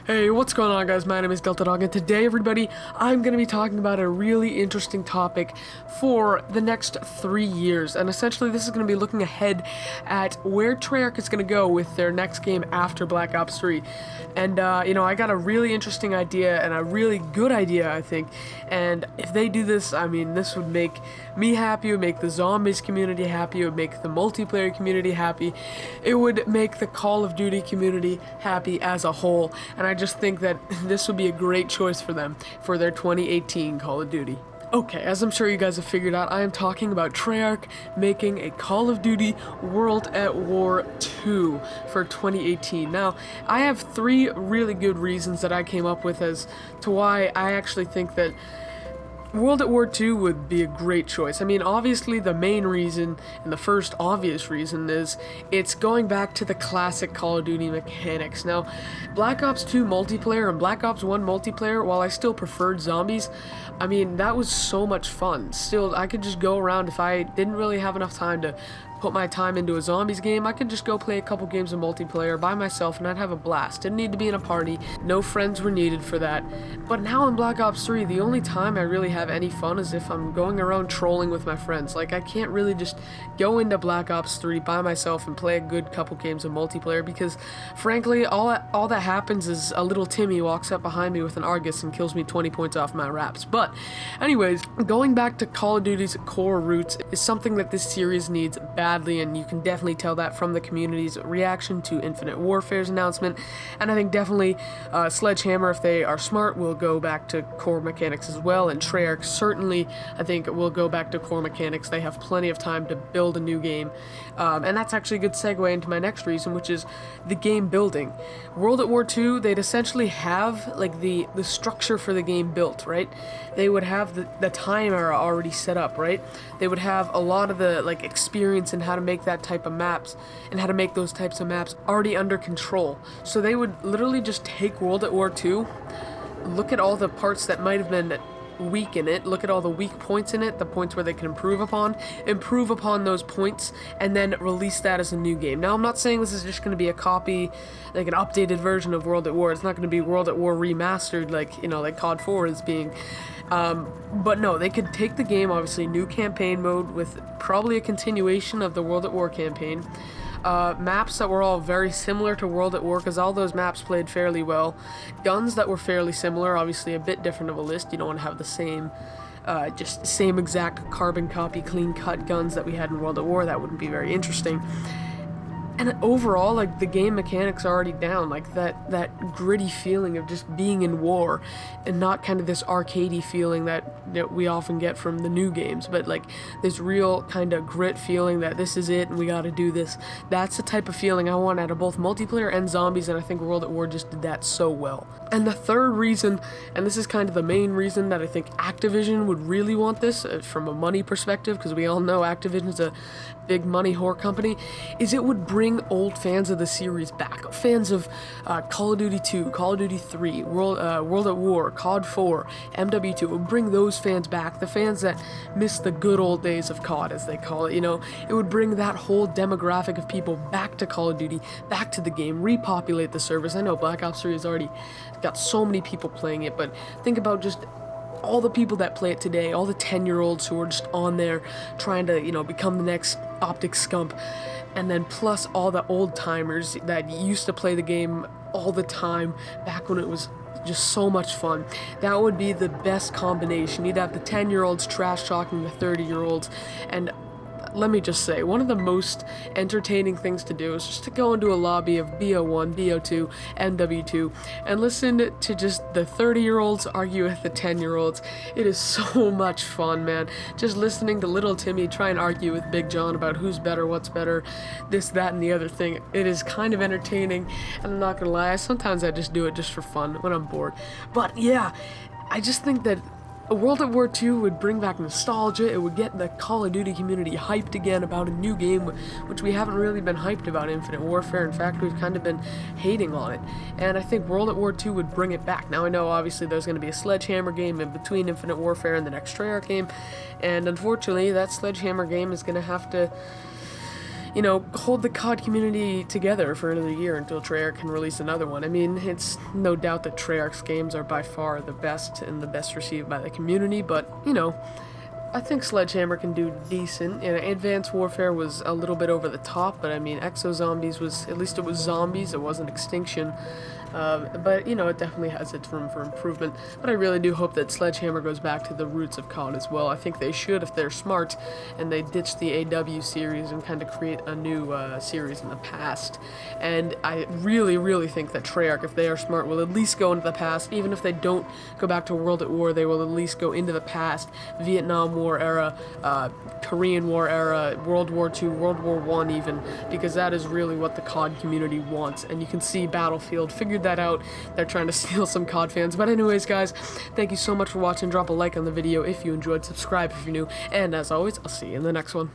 Hey, what's going on, guys? My name is Delta Dog, and today, everybody, I'm going to be talking about a really interesting topic for the next 3 years. And essentially, this is going to be looking ahead at where Treyarch is going to go with their next game after Black Ops 3. And, I got a really interesting idea and a really good idea, I think. And if they do this, I mean, this would make me happy, it would make the zombies community happy, it would make the multiplayer community happy, it would make the Call of Duty community happy as a whole. And I just think that this would be a great choice for them for their 2018 Call of Duty. Okay, as I'm sure you guys have figured out, I am talking about Treyarch making a Call of Duty World at War 2 for 2018. Now, I have 3 really good reasons that I came up with as to why I actually think that World at War 2 would be a great choice. I mean, obviously the main reason, and the first obvious reason, is it's going back to the classic Call of Duty mechanics. Now, Black Ops 2 multiplayer and Black Ops 1 multiplayer, while I still preferred zombies, I mean, that was so much fun. Still, I could just go around if I didn't really have enough time to put my time into a zombies game. I could just go play a couple games of multiplayer by myself and I'd have a blast. Didn't need to be in a party. No friends were needed for that. But now in Black Ops 3, the only time I really have any fun is if I'm going around trolling with my friends. Like, I can't really just go into Black Ops 3 by myself and play a good couple games of multiplayer because, frankly, all that happens is a little Timmy walks up behind me with an Argus and kills me 20 points off my wraps. But anyways, going back to Call of Duty's core roots is something that this series needs badly, and you can definitely tell that from the community's reaction to Infinite Warfare's announcement. And I think definitely Sledgehammer, if they are smart, will go back to core mechanics as well, and Treyarch certainly, I think, will go back to core mechanics. They have plenty of time to build a new game, and that's actually a good segue into my next reason, which is the game building. World at War 2, they'd essentially have like the structure for the game built, right? They would have the timer already set up, right? They would have a lot of the like experience in how to make that type of maps and how to make those types of maps already under control. So they would literally just take World at War 2, look at all the parts that might have been weak in it, look at all the weak points in it, the points where they can improve upon those points, and then release that as a new game. Now, I'm not saying this is just going to be a copy, like an updated version of World at War. It's not going to be World at War remastered like COD 4 is being. But no, they could take the game, obviously, new campaign mode with probably a continuation of the World at War campaign. Maps that were all very similar to World at War, because all those maps played fairly well. Guns that were fairly similar, obviously a bit different of a list. You don't want to have the same, just same exact carbon copy, clean cut guns that we had in World at War. That wouldn't be very interesting. And overall, like, the game mechanics are already down, like that gritty feeling of just being in war, and not kind of this arcadey feeling that we often get from the new games, but like this real kind of grit feeling that this is it and we gotta do this. That's the type of feeling I want out of both multiplayer and zombies, and I think World at War just did that so well. And the third reason, and this is kind of the main reason that I think Activision would really want this from a money perspective, because we all know Activision's a big money whore company, is it would bring old fans of the series back. Fans of Call of Duty 2, Call of Duty 3, World at War, COD 4, MW2, it would bring those fans back, the fans that miss the good old days of COD, as they call it. It would bring that whole demographic of people back to Call of Duty, back to the game, repopulate the servers. I know Black Ops 3 has already got so many people playing it, but think about just all the people that play it today, all the 10-year-olds who are just on there trying to, become the next Optic Scump, and then plus all the old-timers that used to play the game all the time back when it was just so much fun. That would be the best combination. You'd have the 10-year-olds trash-talking the 30-year-olds, and let me just say, one of the most entertaining things to do is just to go into a lobby of BO1, BO2, MW2, and listen to just the 30-year-olds argue with the 10-year-olds. It is so much fun, man. Just listening to little Timmy try and argue with Big John about who's better, what's better, this, that, and the other thing. It is kind of entertaining, and I'm not gonna lie, sometimes I just do it just for fun when I'm bored. But yeah, I just think that a World at War 2 would bring back nostalgia. It would get the Call of Duty community hyped again about a new game, which we haven't really been hyped about Infinite Warfare. In fact, we've kind of been hating on it. And I think World at War 2 would bring it back. Now, I know, obviously, there's going to be a Sledgehammer game in between Infinite Warfare and the next Treyarch game, and unfortunately, that Sledgehammer game is going to have to hold the COD community together for another year until Treyarch can release another one. I mean, it's no doubt that Treyarch's games are by far the best and the best received by the community, but, I think Sledgehammer can do decent. Advanced Warfare was a little bit over the top, but I mean, Exo Zombies was, at least it was zombies, it wasn't Extinction. But, it definitely has its room for improvement. But I really do hope that Sledgehammer goes back to the roots of COD as well. I think they should if they're smart, and they ditch the AW series and kind of create a new series in the past. And I really, really think that Treyarch, if they are smart, will at least go into the past. Even if they don't go back to World at War, they will at least go into the past. Vietnam War era, Korean War era, World War II, World War I even, because that is really what the COD community wants. And you can see Battlefield figured that out. They're trying to steal some COD fans. But anyways, guys, thank you so much for watching. Drop a like on the video if you enjoyed, subscribe if you're new, and as always, I'll see you in the next one.